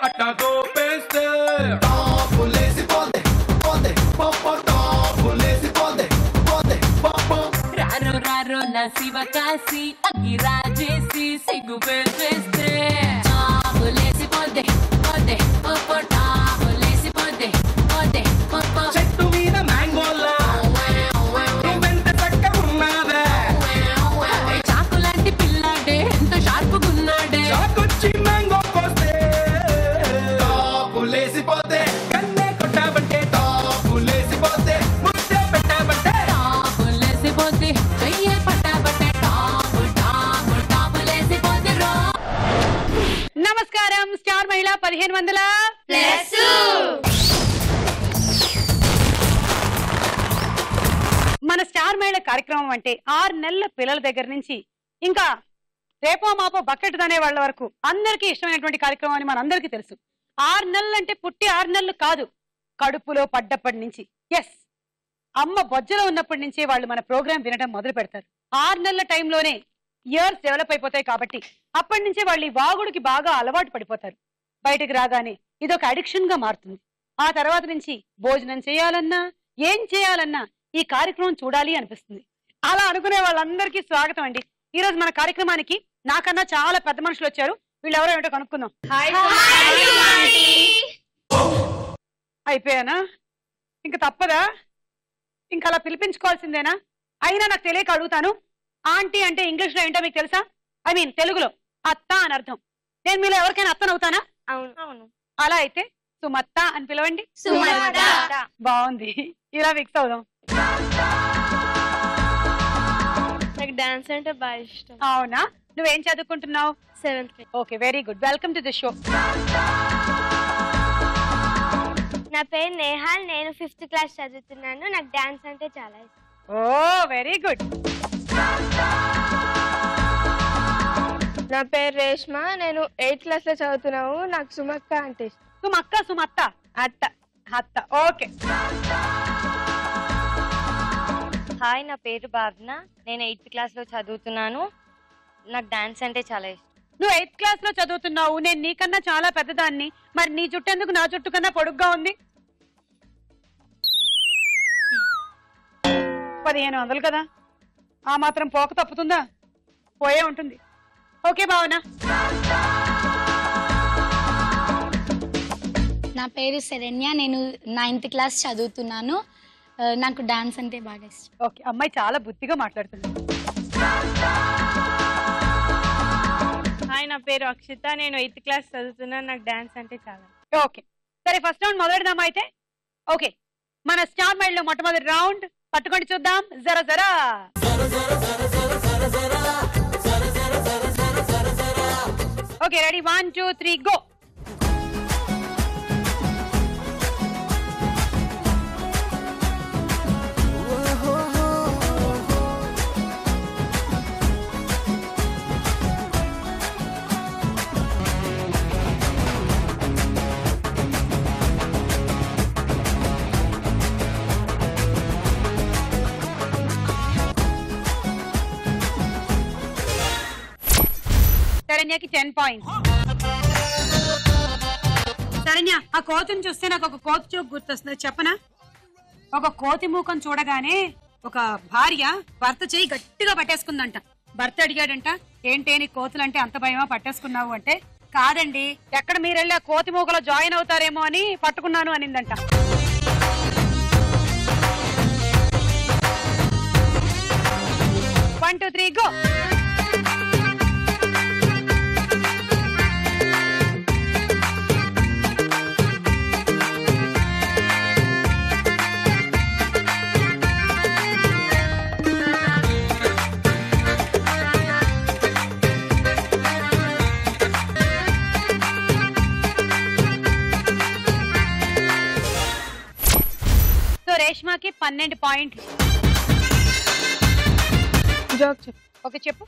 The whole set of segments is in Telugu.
అట్టాగో పేస్తే రారో రారో నా శివ కాసి అగ్గి రాజేసి సిగ్గు పేసేస్తే టాపులేసి పోతే పోతే పోపో టాపులేసి పోతే పోతే పోపో చెట్టు మీద మ్యాంగోలా నువ్వెంత చక్కగున్నావే చాకు లాంటి పిల్లాడే ఎంత షార్పుగున్నాడే చాకొచ్చి మ్యాంగో కోస్తే టాపులేసిపోతే కన్నే కొట్టాబంటే టాపులేసిపోతే ముద్దే పెట్టాబంటే టాపులేసి పోతే చెయ్యే పట్టాబట్టే టాపు టాపు టాపులేసి పోతే రో. నమస్కారం స్టార్ మహిళ 1500 మన స్టార్ మహిళ కార్యక్రమం అంటే 6 నెలల పిల్లల దగ్గర నుంచి ఇంకా రేపో మాపో బకెట్ అనే వాళ్ళ వరకు అందరికీ ఇష్టమైనటువంటి కార్యక్రమం అని మనందరికీ తెలుసు. 6 నెలలు అంటే పుట్టి 6 నెలలు కాదు, కడుపులో పడ్డప్పటి నుంచి, ఎస్ అమ్మ బొజ్జలో ఉన్నప్పటి నుంచి వాళ్ళు మన ప్రోగ్రామ్ వినడం మొదలు పెడతారు. 6 నెలల టైంలోనే ఇయర్స్ డెవలప్ అయిపోతాయి కాబట్టి అప్పటి నుంచి వాళ్ళు ఈ వాగుడికి బాగా అలవాటు పడిపోతారు. బయటకు రాగానే ఇదొక అడిక్షన్ గా మారుతుంది. ఆ తర్వాత నుంచి భోజనం చేయాలన్నా ఏం చేయాలన్నా ఈ కార్యక్రమం చూడాలి అనిపిస్తుంది. అలా అనుకునే వాళ్ళందరికీ స్వాగతం అండి. ఈ రోజు మన కార్యక్రమానికి నాకన్నా చాలా పెద్ద మనుషులు వచ్చారు. వీళ్ళు ఎవరో ఏమిటో కనుక్కుందాం. అయిపోయానా? ఇంకా తప్పదా? ఇంకా అలా పిలిపించుకోవాల్సిందేనా? అయినా నాకు తెలియక అడుగుతాను, ఆంటీ అంటే ఇంగ్లీష్ లో ఏంటో మీకు తెలుసా? ఐ మీన్ తెలుగులో అత్త అని అర్థం. నేను మీలో ఎవరికైనా అత్తనవుతానా? అవును. అలా అయితే సుమత్త అని పిలవండి. సుమత్త. బాగుంది, ఇలా ఫిక్స్ అవుదాం. నాకు డాన్స్ అంటే బాగా ఇష్టం. అవునా? నువ్వేం చదువుకుంటున్నావు? 7th grade. Okay, very good. Welcome to the show. నా పేరు నేహాల్, నేను 5th క్లాస్ చదువుతున్నాను. నాకు డాన్స్ అంటే చాలా ఇష్టం. ఓ వెరీ గుడ్. నా పేరు రేష్మ, నేను 8th క్లాస్ లో చదువుతున్నావు. నాకు సుమక్క అంటే ఇష్టం. సుమత్త అత్త. అత్త. ఓకే. హాయ్, నా పేరు భావన, నేను 8th క్లాస్ లో చదువుతున్నాను. నాకు డాన్స్ అంటే చాలా ఇష్టం. నువ్వు 8th క్లాస్ లో చదువుతున్నావు, నేను నీకన్నా చాలా పెద్దదాన్ని. మరి నీ జుట్టు ఎందుకు నా జుట్టు కన్నా పొడుగ్గా ఉంది? 1500 కదా, ఆ మాత్రం పోక తప్పుతుందా? పోయే ఉంటుంది. ఓకే భావన. నా పేరు శరణ్య, నేను 9th క్లాస్ చదువుతున్నాను. నాకు డాన్స్ అంటే బాగా ఇష్టం. ఓకే, అమ్మాయి చాలా బుద్ధిగా మాట్లాడుతుంది. హాయ్, నా పేరు అక్షిత, నేను 8th క్లాస్ చదువుతున్నాను. నాకు డాన్స్ అంటే చాలా. ఓకే సరే, ఫస్ట్ రౌండ్ మొదలెడదామా అయితే? ఓకే, మన స్టార్ మైల్ లో మొట్టమొదటి రౌండ్ పట్టుకొని చూద్దాం. జరా జరా ఓకే, రెడీ? 1 2 3 గో. శరణ్యకి 10 పాయింట్స్. శరణ్య, ఆ కోతిని చూస్తే నాకు ఒక కోతి చూపు గుర్తొస్తుంది, చెప్పనా? ఒక కోతి మూకం చూడగానే ఒక భార్య భర్త చేయి గట్టిగా పట్టేసుకుందంట. భర్త అడిగాడంట, ఏంటి నీ కోతులంటే అంత భయమా, పట్టేసుకున్నావు అంటే, కాదండి ఎక్కడ మీరు వెళ్ళి ఆ కోతి మూకలో జాయిన్ అవుతారేమో అని పట్టుకున్నాను అనిందంట. One two three go. రేష్మాకి 12 పాయింట్లు. జోక్ చెప్పు. ఓకే చెప్పు.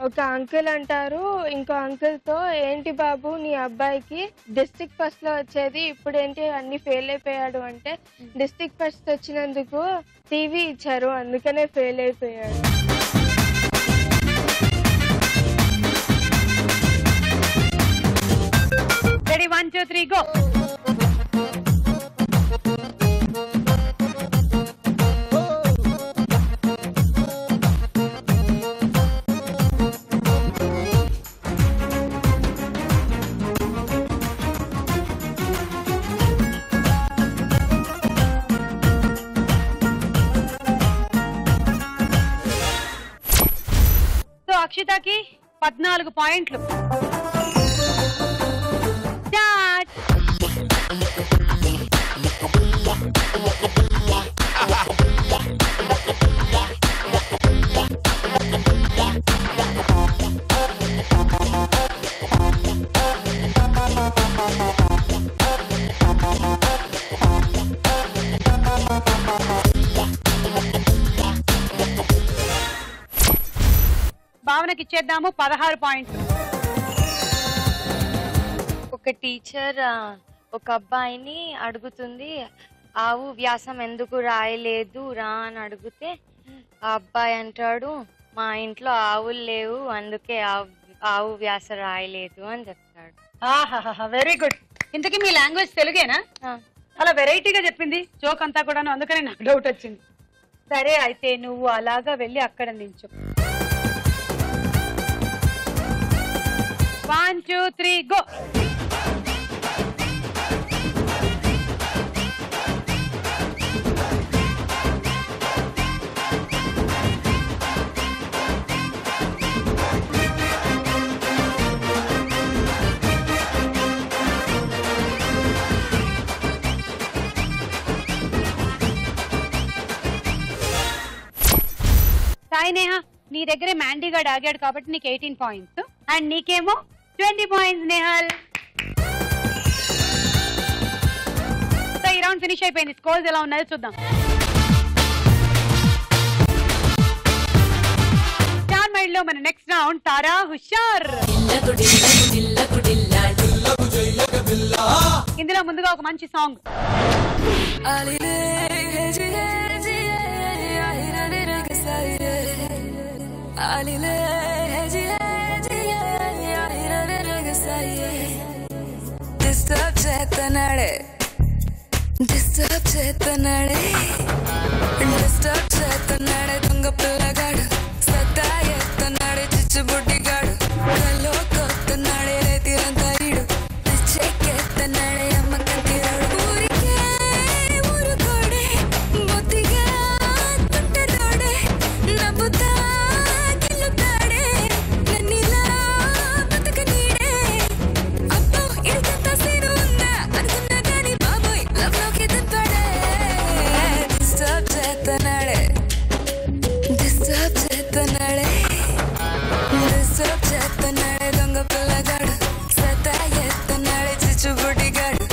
ఒక అంకుల్ అంటారు ఇంకో అంకుల్ తో, ఏంటి బాబు నీ అబ్బాయికి డిస్ట్రిక్ట్ ఫస్ట్ లో వచ్చేది, ఇప్పుడు ఏంటి అన్ని ఫెయిల్ అయిపోయాడు అంటే, డిస్ట్రిక్ట్ ఫస్ట్ వచ్చినందుకు టీవీ ఇచ్చారు అందుకనే ఫెయిల్ అయిపోయాడు. రెడీ? 1 1 2 3 గో. అక్షితకి 14 పాయింట్లు. భావనకి ఇచ్చేద్దాము 16 పాయింట్లు. ఒక టీచర్ ఒక అబ్బాయిని అడుగుతుంది, ఆవు వ్యాసం ఎందుకు రాయలేదు రా అని అడిగితే ఆ అబ్బాయి అంటాడు, మా ఇంట్లో ఆవులు లేవు అందుకే ఆవు వ్యాస రాయలేదు అని చెప్తాడు. Very good. ఇంతకీ మీ లాంగ్వేజ్ తెలుగేనా? అలా వెరైటీగా చెప్పింది జోక్ అంతా కూడాను, అందుకని నాకు డౌట్ వచ్చింది. సరే అయితే నువ్వు అలాగా వెళ్ళి అక్కడ నించు. 1 2 3 గో. సాయి నేహ, నీ దగ్గరే మ్యాండీ గాడు ఆగాడు కాబట్టి నీకు 18 పాయింట్స్ అండ్ నీకేమో 20 పాయింట్స్ నేహల్. సో ఈ రౌండ్ ఫినిష్ అయిపోయింది. స్కోర్స్ ఎలా ఉన్నాయో చూద్దాం. స్టార్ మైండ్ లో మన నెక్స్ట్ రౌండ్ తారా హుషార్. ఇందులో ముందుగా ఒక మంచి సాంగ్. డిస్టర్బ్ చేస్తున్నాడే దొంగ పిల్లగాడు, సత్తా ఎత్తున్నాడే చిచ్చుబుడ్డిగాడు, కల్లో కొత్తున్నాడే రేతిరంతాడు, పిచ్చెక్కెత్తన్నాడే అమ్మ కంటిరాడు, ఊరికే ఊరుకోడే బొత్తిగా తుంటరోడే, నవ్వుతా గిల్లుతాడే నన్నిలా బతకనీడే. అబ్బో ఇడికంత సీను ఉందా అనుకున్నా గాని బాబోయ్ లవ్ లోకి దింపాడే. డిస్టర్బ్ చేస్తున్నాడే దొంగ పిల్లగాడు, సత్తా ఎత్తన్నాడే చిచ్చుబుడ్డిగాడు,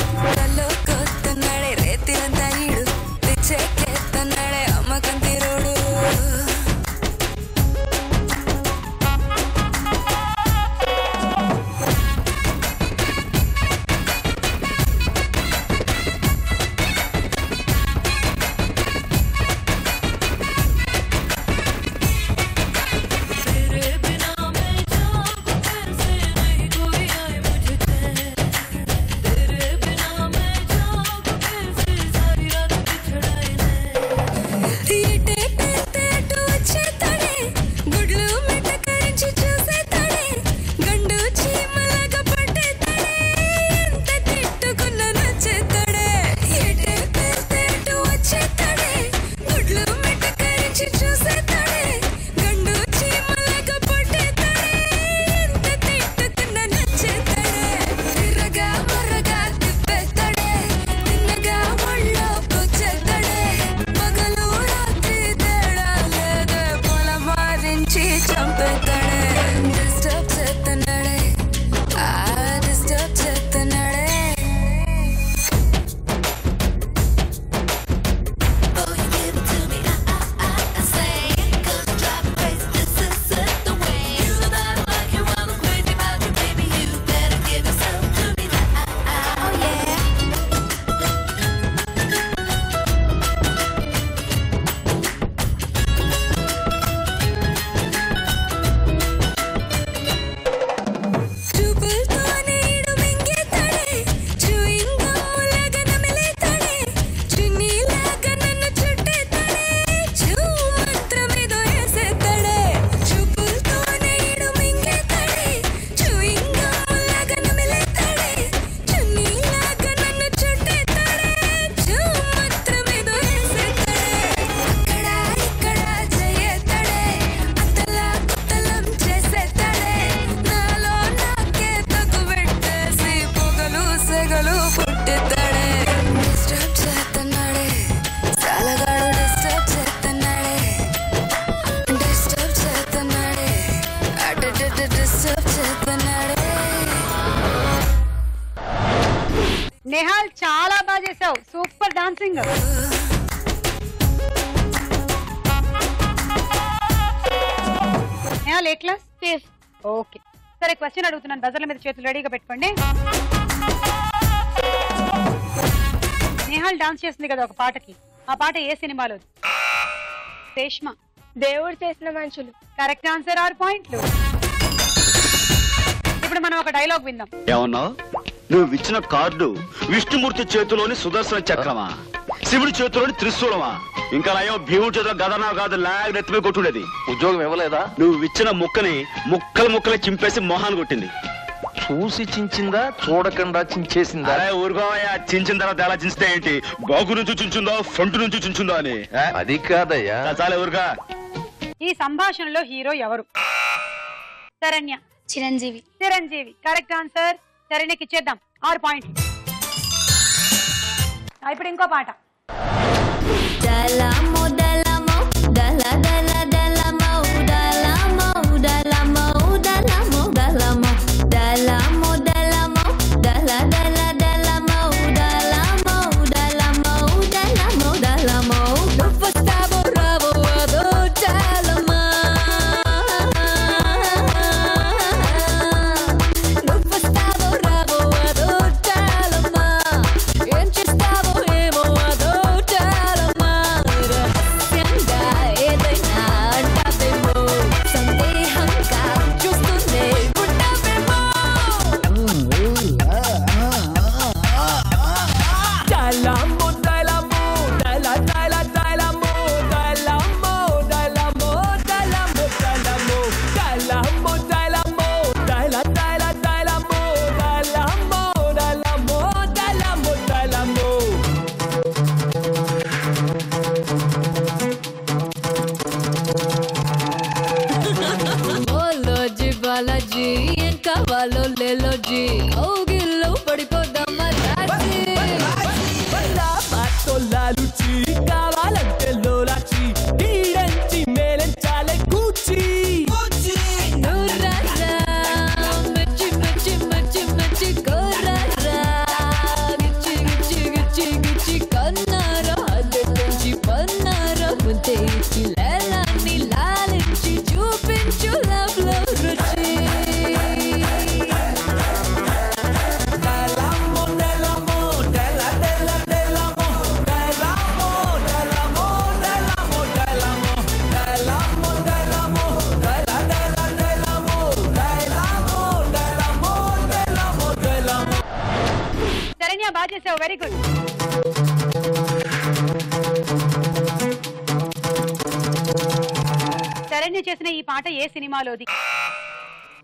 పుట్టిస్తాడే డిస్టర్బ్ చేస్తున్నాడే సాలగాడు డిస్టర్బ్ చేస్తున్నాడే డిస్టర్బ్ చేస్తున్నాడే డిస్టర్బ్ చేస్తున్నాడే. నేహాల్ చాలా బాగా చేసావు, సూపర్ డాన్సింగ్. నేహాల్ ఏ క్లాస్? 5th. ఓకే సరే, క్వశ్చన్ అడుగుతున్నాను, బజర్ల మీద చేతులు రెడీగా పెట్టుకోండి. నేహాల్ డాన్స్ చేస్తుంది కదా ఒక పాటకి, ఆ పాట ఏ సినిమాలో? రేష్మ. దేవుడు చేసిన మనుషులు. కరెక్ట్ ఆన్సర్, 6 పాయింట్లు. ఇప్పుడు మనం ఒక డైలాగ్ విందాం. ఏమన్నావు? నువ్వు ఇచ్చిన కార్డు విష్ణుమూర్తి చేతిలోని సుదర్శన చక్రమా, శివుడి చేతిలోని త్రిశూలమా, ఇంకా నయం భీముడి చేతిలో గదనా కాదు లాగ్ నెత్తిమే కొట్టుడేది. ఉద్యోగం ఇవ్వలేదా? నువ్వు ఇచ్చిన ముక్కని ముక్కలు చింపేసి మొహాన్ని కొట్టింది. చూసి చించిందా చూడకుండా చించేసిందా? అరే ఊరుకోవయ్యా, చించిన తర్వాత ఎలా చించితే ఏంటి? బాగు నుంచి చించుందో ఫ్రంట్ నుంచి చించుందో అని. అది కాదయ్యా. చాలా ఊరుగా. ఈ సంభాషణలో హీరో ఎవరు? శరణ్య. చిరంజీవి. Chiranjeevi correct answer. శరణ్యకి ఇచ్చేద్దాం 6 పాయింట్లు. ఇప్పుడు ఇంకో పాట. దళమో దళమో దళ దళ దళమో దళమో దళమో దళమో దళమో దళమో దళమో దళ దళ దళమో దళమో దళమో దళమో దళమో నువ్వొస్తావో రావో అదో చాలమ్మా నువ్వొస్తావో రావో అదో చాలమ్మా ఏం చేస్తావో ఏమో అదో చాలమ్మా రహస్యంగా ఏదైనా అంటావేమో సందేహంగా చూస్తూనే ఉంటావేమో దళమో దళమో దళ దళ దళమో దళమో దళమో దళమో దళమో దళమో దళమో దళ దళ దళమో దళమో దళమో దళమో దళమో. ఓలోజీ బాలాజీ ఏం కావాలో లేలోజీ కౌగిల్లో పడిపోదామా రాజీ లాలుచి కావాలంటే లోలాచి ఈడంచి మేలంచాలే కూచి నువ్వు రారా మెచ్చి మెచ్చి మెచ్చి మెచ్చి కోరారా గిచ్చి గిచ్చి గిచ్చి గిచ్చి కన్నారా అల్లెంచి పన్నారా ముందే ఇచ్చి లేలాన్ని లాలించి చూపించు లవ్ లో రుచి దళమో దళమో దళ దళ దళమో దళమో దళమో దళమో దళమో దళమో దళమో దళ దళ దళమో దళమో దళమో దళమో దళమో. శరణ్య బాగా చేసావు, వెరీ గుడ్. శరణ్య చేసిన ఈ పాట ఏ సినిమాలోది?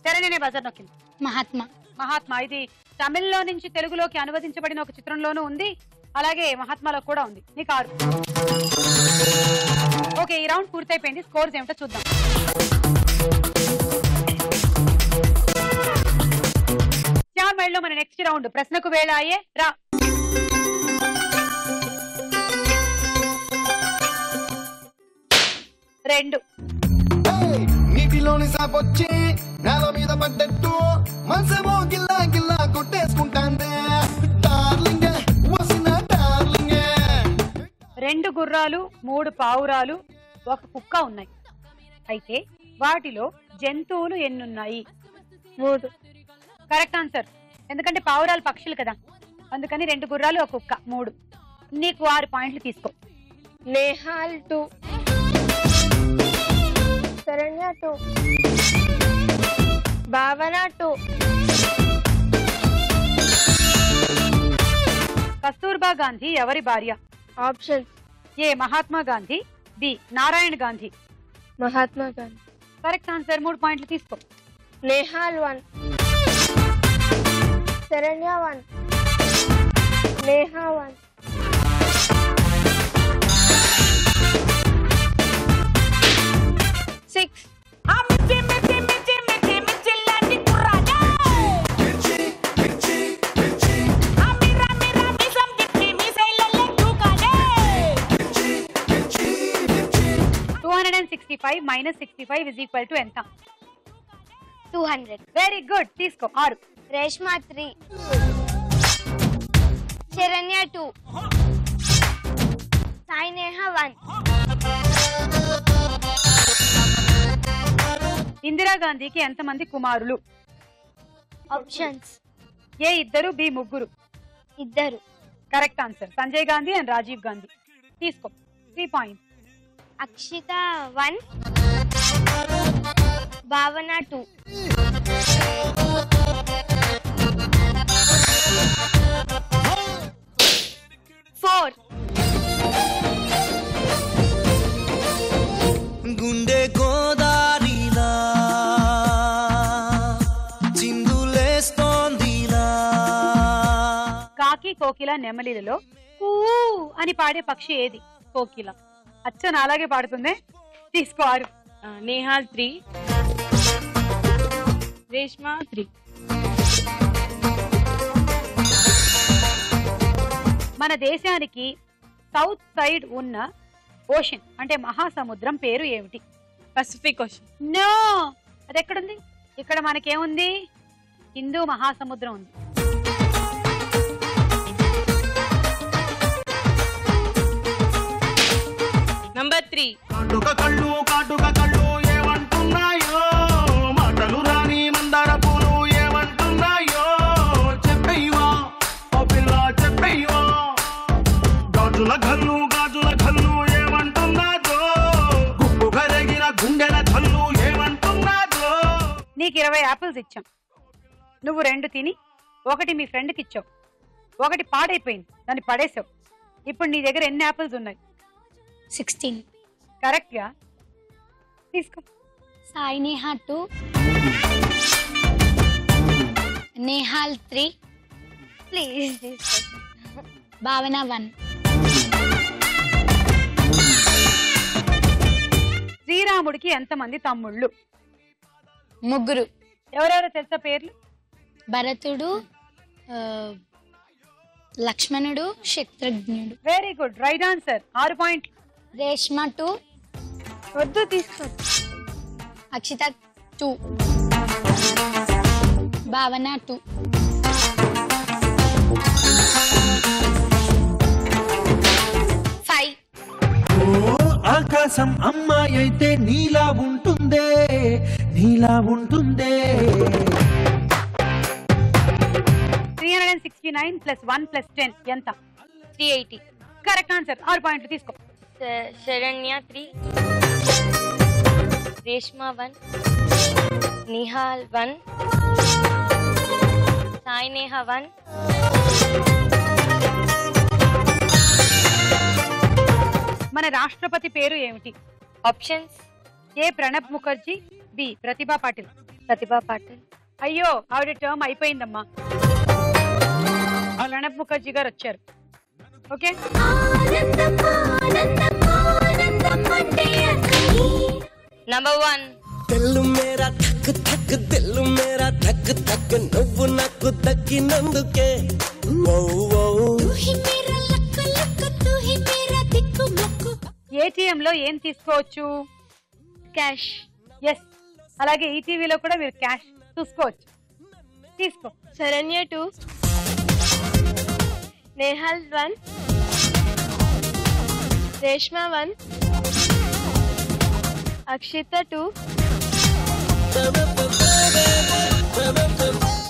శరణ్యనే బజర్ నొక్కింది. మహాత్మా. మహాత్మా ఇది తమిళ్లో నుంచి తెలుగులోకి అనువదించబడిన ఒక చిత్రంలోనూ ఉంది, అలాగే మహాత్మాలో కూడా ఉంది. నీకు 6. ఓకే, ఈ రౌండ్ పూర్తయిపోయింది. స్కోర్స్ ఏమిటో చూద్దాం. స్టార్ మైల్ లో మన నెక్స్ట్ రౌండ్ ప్రశ్నకు వేళ అయ్యే రా. రెండు. నీటిలోని సాపొచ్చి నేల మీద పడ్డట్టు మనసేమో గిల్లా గిల్లా కొట్టేసుకుంటాందే డార్లింగే వసిన డార్లింగే. 2 గుర్రాలు 3 పావురాలు 1 కుక్క ఉన్నాయి. అయితే వాటిలో జంతువులు ఎన్నున్నాయి? 3. Correct answer. ఎందుకంటే పావురాలు పక్షులు కదా, అందుకని 2 గుర్రాలు 1 కుక్క 3. నీకు 6 పాయింట్లు తీసుకో. నేహాల్ 2. శరణ్య 2. భావన 2. కస్తూర్బా గాంధీ ఎవరి భార్య? Options. A Mahatma Gandhi, B Narayana Gandhi. Mahatma Gandhi. Correct answer, 3 పాయింట్లు తీసుకో. Nehal 1. Saranya 1. Neha 1. 65 minus 65 is equal to ఎంత? 200. Very good. తీసుకో 6. రేష్మా 3, శరణ్య 2, సాయినేహ 1. ఇందిరాగాంధీకి ఎంతమంది కుమారులు? Options: A 2, B 3. 2. Correct answer. Sanjay Gandhi and Rajiv Gandhi. తీసుకో 3 పాయింట్స్. అక్షిత 1, భావన 2. గుండె గోదారిలా చిందులేస్తోందిలా. కాకి, కోకిల, నెమలిలలో కూ అని పాడే పక్షి ఏది? కోకిల. అచ్చన అలాగే పాడుతుంది. తీసుకో 6. నేహాల్ 3, రేష్మా 3. మన దేశానికి సౌత్ సైడ్ ఉన్న ఓషన్ అంటే మహాసముద్రం పేరు ఏమిటి? Pacific ocean. నో, అది ఎక్కడుంది? ఇక్కడ మనకేముంది? హిందూ మహాసముద్రం ఉంది. నంబర్ 3. కాటుక కళ్ళు ఏమంటున్నాయో, మాటలు రాని మందార పూలు ఏమంటున్నాయో, చెప్పయ్యవా ఓ పిల్ల చెప్పయ్యవా. గాజుల ఘల్లు ఏమంటున్నాదో, గుప్పు గరగిన గుండెల ఘల్లు ఏమంటున్నాదో. నీకు 20 యాపిల్స్ ఇచ్చాం. నువ్వు 2 తిని 1 మీ ఫ్రెండ్కి ఇచ్చావు. 1 పాడైపోయింది, దాన్ని పడేసావు. ఇప్పుడు నీ దగ్గర ఎన్ని యాపిల్స్ ఉన్నాయి? 16. కరెక్ట్ గా తీసుకో. సాయినేహ 2, నేహాల్ 3, ప్లీజ్. భావన 1. శ్రీరాముడికి ఎంతమంది తమ్ముళ్ళు? 3. ఎవరెవరో తెలుసా పేర్లు? భరతుడు, లక్ష్మణుడు, శత్రుఘ్నుడు. Very good, right answer. 6 పాయింట్లు. రేష్మా 2, వద్దు తీసుకో. అక్షిత 2, భావన 2. ఆకాశం అమ్మాయి అయితే నీలా ఉంటుందే, నీలా ఉంటుందే. 369 + 1 + 10 ఎంత? 380. Correct answer. 6 పాయింట్లు తీసుకో. శరణ్య 3, రేష్మా 1, నిహాల్ 1, సాయినేహ 1. మన రాష్ట్రపతి పేరు ఏమిటి? ఆప్షన్స్: ఏ ప్రణబ్ ముఖర్జీ, బి ప్రతిభా పాటిల్. ప్రతిభా పాటిల్. అయ్యో, ఆవిడ టర్మ్ అయిపోయిందమ్మా. ప్రణబ్ ముఖర్జీ గారు వచ్చారు. Okay, number 1. తెల్లు మేరా థక్ థక్, తెల్లు మేరా థక్ థక్, నువ్వు నాకు దక్కినందుకే. ఏటీఎం లో ఏం తీసుకోవచ్చు? క్యాష్. ఎస్, అలాగే ఈటీవీలో కూడా మీరు క్యాష్ చూసుకోవచ్చు. తీసుకో. శరణ్య 2, నేహాల్ 1, రేష్మా 1, అక్షిత 2.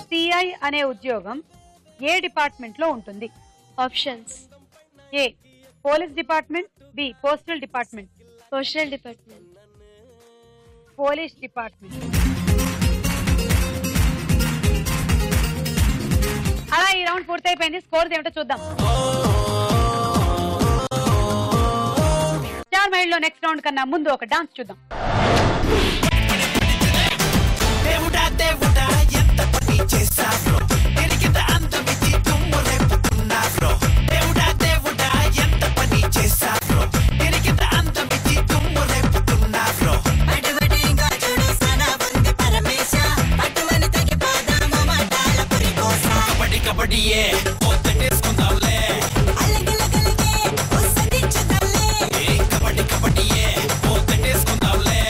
సిఐ అనే ఉద్యోగం ఏ డిపార్ట్మెంట్ లో ఉంటుంది? ఆప్షన్స్: A police department, B postal department. Social department. Police department. అలా ఈ రౌండ్ పూర్తయిపోయింది. స్కోర్ ఏమిటో చూద్దాం. స్టార్ మైండ్ లో నెక్స్ట్ రౌండ్ కన్నా ముందు ఒక డాన్స్ చూద్దాం. దేవుడా దేవుడా ఎంత పని చేశారో, ఎరిగిన అందమిచ్చి తుమ్ము రేపుతున్నారో. దేవుడా దేవుడా ఎంత పని చేశారో, ఎరిగిన అందమిచ్చి తుమ్ము రేపుతున్నారో. అడువడిగా చూడు సనా వంది పరమేశ, పట్టుమని తగిపోదాము మాటాల పురికోస. కబడ్డీ కబడ్డీయే పోతేసుకుందాంలే, అలగలగలగే వసదించుదాంలే. కబడ్డీ కబడ్డీయే పోతేసుకుందాంలే.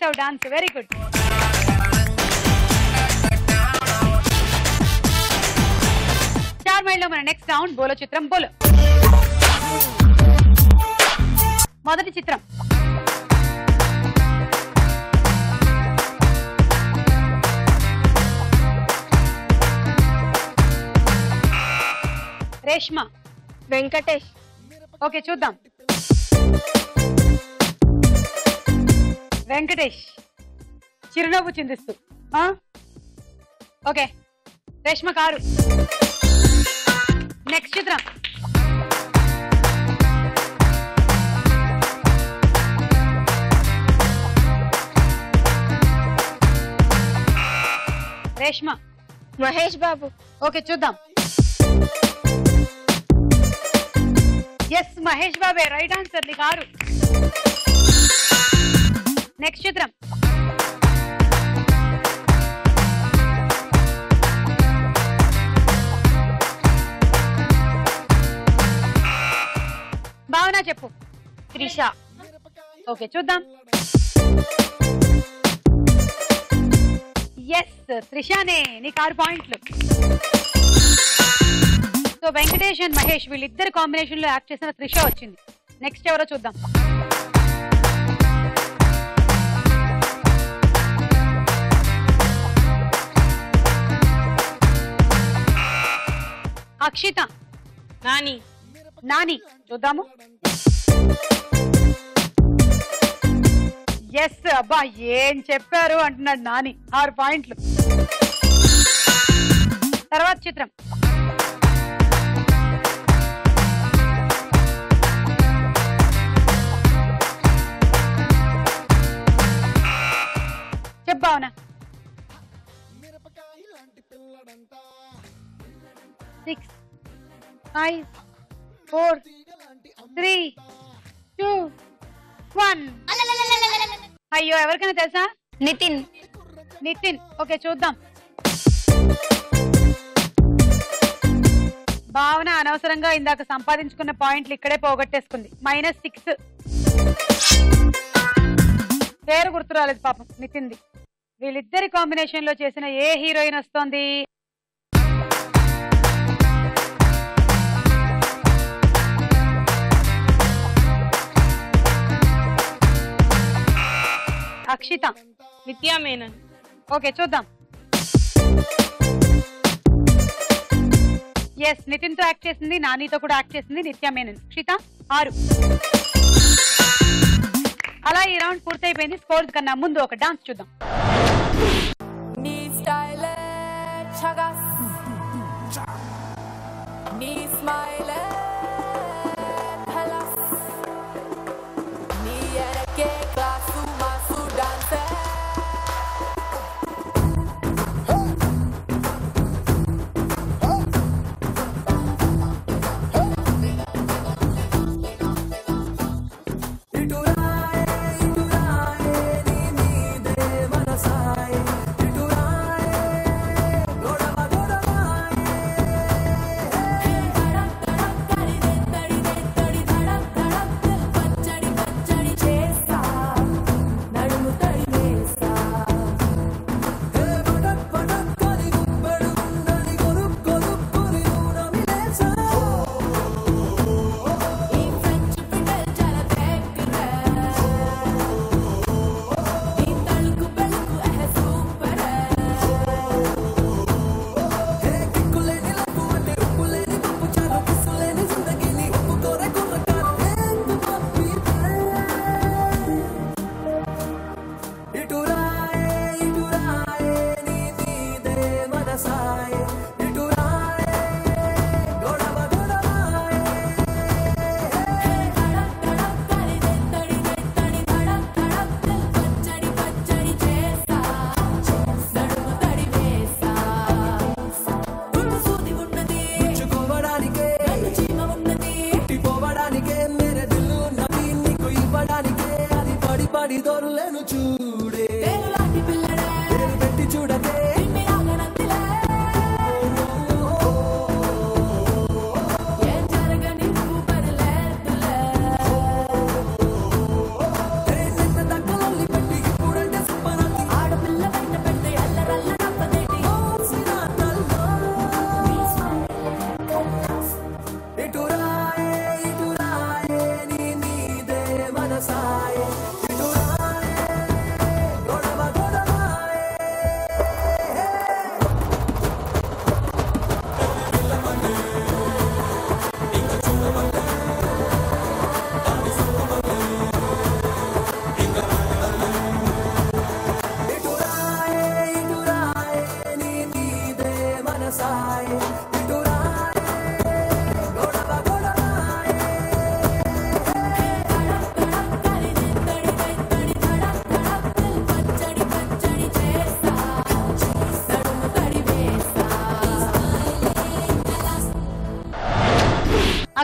చేసావు dance, very good. Star mile లో మన నెక్స్ట్ రౌండ్ బోలో చిత్రం బోలో. మొదటి చిత్రం రేష్మ. వెంకటేష్. ఓకే చూద్దాం. వెంకటేష్ చిరునవ్వు చిందిస్తూ. Okay Reshma car. నెక్స్ట్ చిత్రం రేష్మ. మహేష్ బాబు. ఓకే చూద్దాం. ఎస్ మహేష్ బాబే రైట్ ఆన్సర్, నీ కారు. నెక్స్ట్ చిత్రం భావన చెప్పు. త్రిష. ఓకే చూద్దాం. ఎస్ త్రిషానే, నీకు 6 పాయింట్లు. సో వెంకటేష్ అండ్ మహేష్ వీళ్ళిద్దరు కాంబినేషన్ లో యాక్ట్ చేసిన త్రిష వచ్చింది. నెక్స్ట్ ఎవరో చూద్దాం. అక్షిత. నాని. నాని చూద్దాము. ఎస్ అబ్బా ఏం చెప్పారు అంటున్నాడు నాని, 6 పాయింట్లు. తర్వాత చిత్రం చెప్పావునా. 6 5 4 3 2 1. అయ్యో ఎవరికైనా తెలుసా? నితిన్. నితిన్. ఓకే చూద్దాం. భావన అనవసరంగా ఇందాక సంపాదించుకున్న పాయింట్లు ఇక్కడే పోగొట్టేసుకుంది. -6. పేరు గుర్తు రాలేదు పాపం నితిన్ది. వీళ్ళిద్దరి కాంబినేషన్ లో చేసిన ఏ హీరోయిన్ వస్తోంది? అక్షిత. నిత్యా మేనన్. ఓకే చూద్దాం. ఎస్ నితిన్ తో యాక్ట్ చేసింది, నానితో కూడా యాక్ట్ చేసింది నిత్యా మేనన్. అక్షిత 6. అలా ఈ రౌండ్ పూర్తయిపోయింది. స్కోర్స్ కన్నా ముందు ఒక డాన్స్ చూద్దాం. నీ స్టైల్ చగస్, నీ స్మైల్ హలస్, నీ ఎరకే క్లాసు మాసు డాన్స్.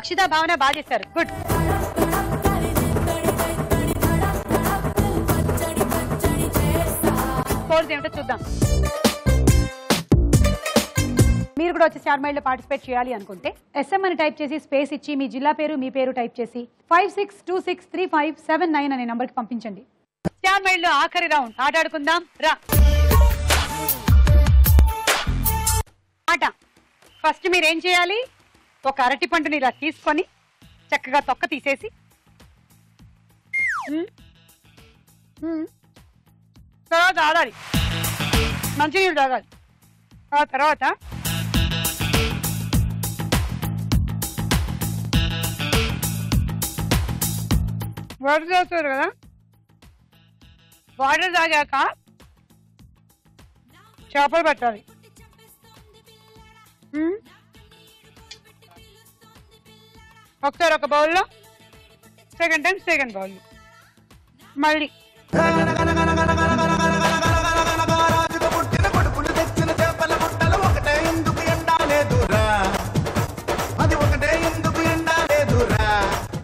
అక్షిత భావన బాగా చేశారు. గుడ్. స్కోర్స్ ఏమిటో చూద్దాం. మీరు కూడా వచ్చి స్టార్ మైల్ లో పార్టిసిపేట్ చేయాలి అనుకుంటే SM అని టైప్ చేసి స్పేస్ ఇచ్చి మీ జిల్లా పేరు మీ పేరు టైప్ చేసి 56263579 అనే నంబర్ కి పంపించండి. స్టార్ మైల్ లో ఆఖరి రౌండ్ ఆట ఆడుకుందాం రా. ఆట ఫస్ట్ మీరేం చేయాలి, ఒక అరటి పండుని ఇలా తీసుకొని చక్కగా తొక్క తీసేసి తర్వాత ఆడాలి, మంచినీళ్ళు తాగాలి. ఆ తర్వాత వాటర్ తాగుతారు కదా, వాటర్ తాగాక చేపలు పెట్టాలి. ఒకసారి ఒక బౌల్లో, సెకండ్ టైం సెకండ్ బౌల్లో, మళ్ళీ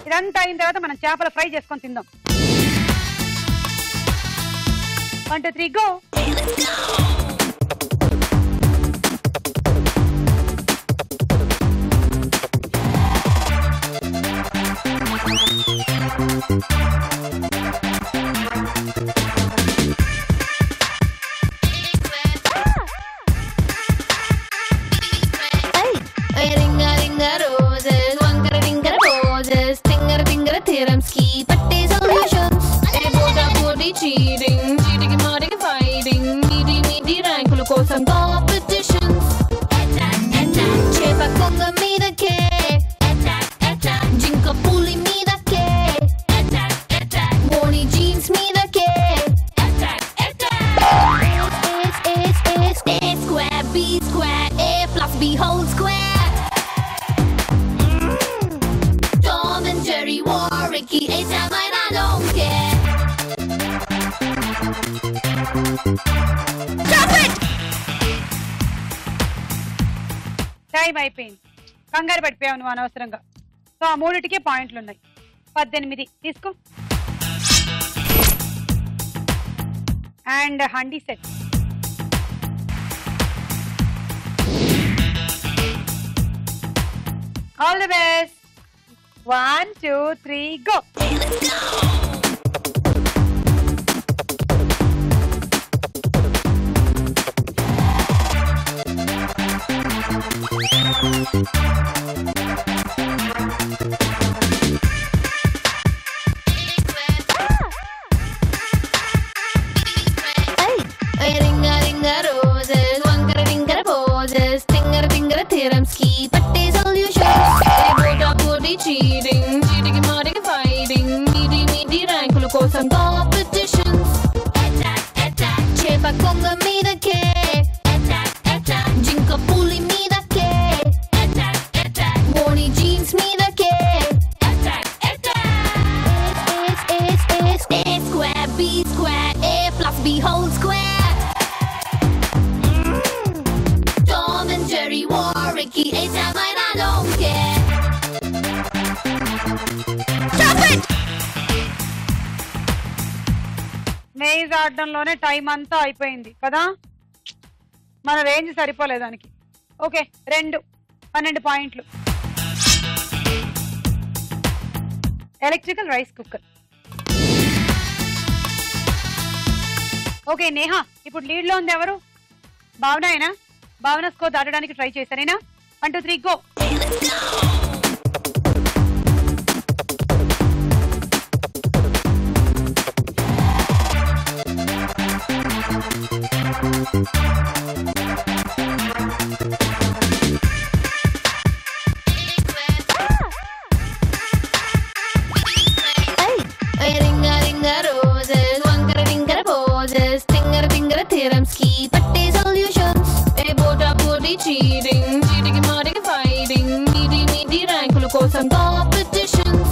ఇదంతా అయిన తర్వాత మనం చేపల ఫ్రై చేసుకొని తిందాం. 1 2 3 గో. కోసం కాంపిటీషన్స్ చేప కొంగ మీదకే, జింక పులి మీదకే, మోని జీన్స్ మీదకే. A square, B square, A plus B whole square. Tom and Jerry war Ricky, A-time and I don't care. Stop it! Time అయిపోయింది, కంగారు పడిపోయావు నువ్వు అనవసరంగా. సో ఆ మూడిటికే పాయింట్లు ఉన్నాయి. 18 తీసుకో. And handi set. All the best. 1 2 3 go. కోసం కాంపిటీషన్స్ చేప కొంగ మీదకే, జింక పులి మీదకే, మోని జీన్స్ మీదకే. A square, B square, A plus B whole square. Tom and Jerry war Ricky, A-time and I don't care. Stop it! Maze ఆడడంలోనే టైం అంతా అయిపోయింది కదా, మన రేంజ్ సరిపోలేదు దానికి. ఓకే 12 పాయింట్లు. Electrical rice cooker. Okay Neha, ఇప్పుడు లీడ్ లో ఉంది ఎవరు? భావన అయినా? భావన స్కోర్ దాటడానికి ట్రై చేశానేనా? 1 2 3 గో. కోసం కాంపిటీషన్స్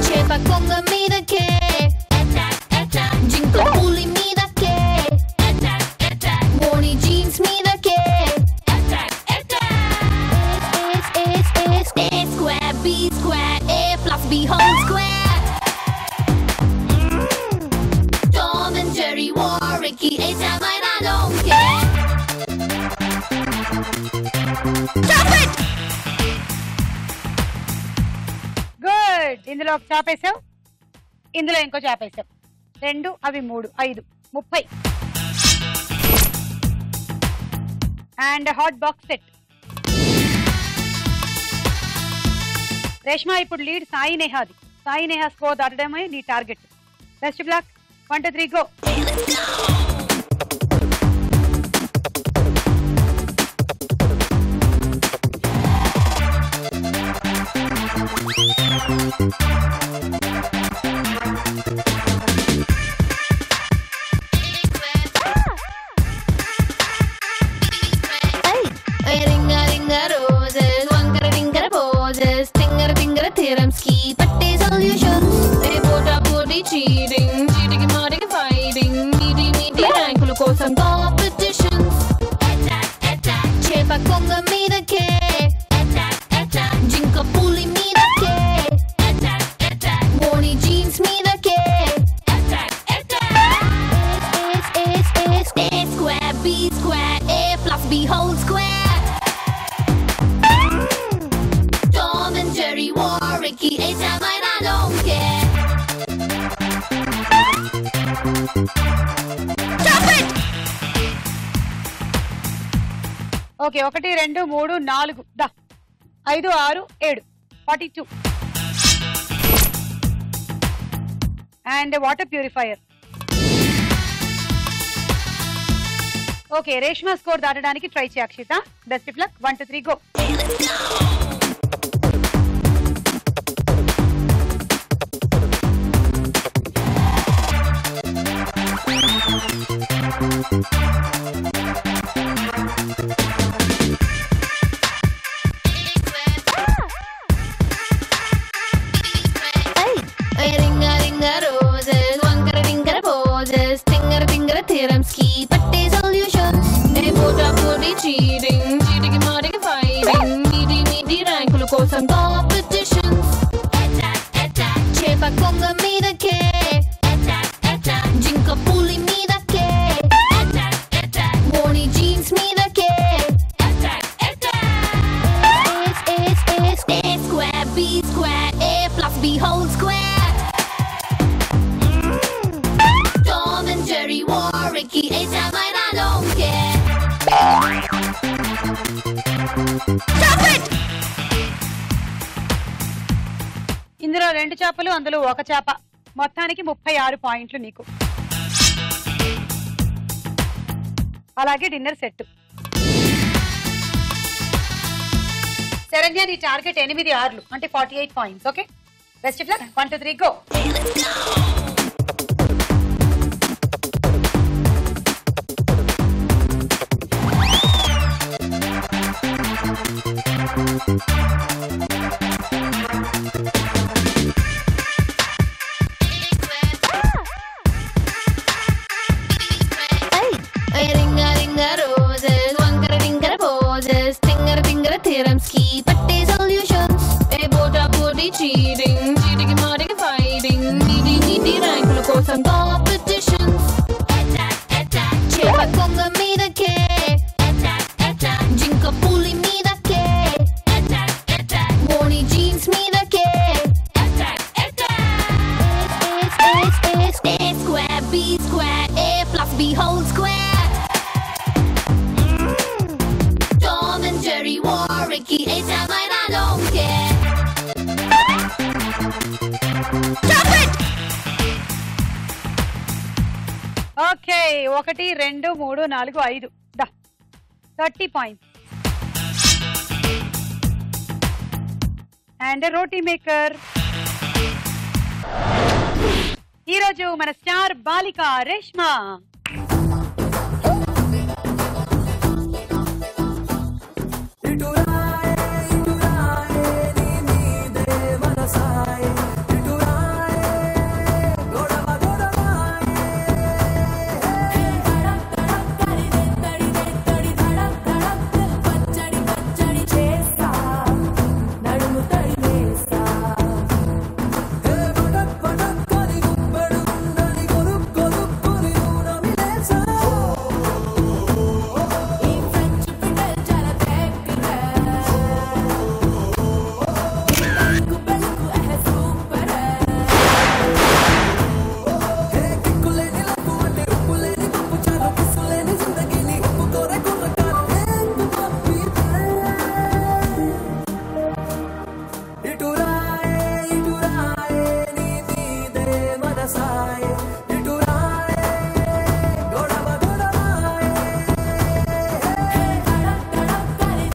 చేప కొంగ మీదకే, జింక పులి మీదకే, మోని జీన్స్ మీదకే. A plus B whole square. Tom and Jerry, Warwicky, A-Time, I don't care. Stop it! Good. ఇందులో ఒక చాపేసావు, ఇందులో ఇంకో చాపేసావు. 2 అవి 3 5 30. And hot box set. Reshma ఇప్పుడు లీడ్ సాయి నేహాది. సాయి నేహా స్కోర్ దాటడమే నీ target. Best of luck. 1 2 3 go. Ringa ringa roses, wankara tinkara poses, tingara tingara theorems ki patte solutions. They put up body cheating, cheating and fighting, meaty meaty rankulu kosam competitions. Attack attack, chepa konga meedake. Attack attack, jinka puli meedake. Attack attack, morning jeans meedake. Attack attack. A square, B square, A plus B whole square. Tom and Jerry, Warwicky, A-Time, I don't care. Stop it! Okay 1 2 3 4 దా 5 6 7 42. And water purifier. Okay Reshma score దాటడానికి ట్రై చేయ Akshita. Best of luck. 1 2 3 go. Ringa ringa roses, wankara tinkara poses, tingara tingara theorems ki patte solutions. They put up body cheating, cheating and fighting, meaty meaty rankulu kosam competitions. Attack attack, chepa konga meedake. Attack attack, jinka puli meedake. Attack attack, morning jeans meedake. Attack attack. A square, B square, A plus B whole square. Tom and Jerry, Warwicky, A-Time, I don't care. Stop it! ఇందులో 2 చేపలు, అందులో ఒక చేప. మొత్తానికి 36 పాయింట్లు నీకు. అలాగే డిన్నర్ సెట్. శరణ్య నీ టార్గెట్ 8 6 అంటే 48 points. Okay best of luck. 1 2 3 go. Ringa ringa roses, wankara tinkara poses, tingara tingara theorems ki patte solutions. They put up body cheating, cheating and fighting, meaty meaty rankulu kosam competitions. Attack attack, chepa konga meedake. Attack attack, jinka puli meedake. Attack attack, morning jeans meedake. Attack attack. A square, B square, A plus B whole square. Tom and Jerry, Warwicky, A-Time, I don't care. Stop it! Okay 1 2 3 4 5 దా 30 పాయింట్స్. And roti maker. ఈరోజు మన స్టార్ బాలిక రేష్మా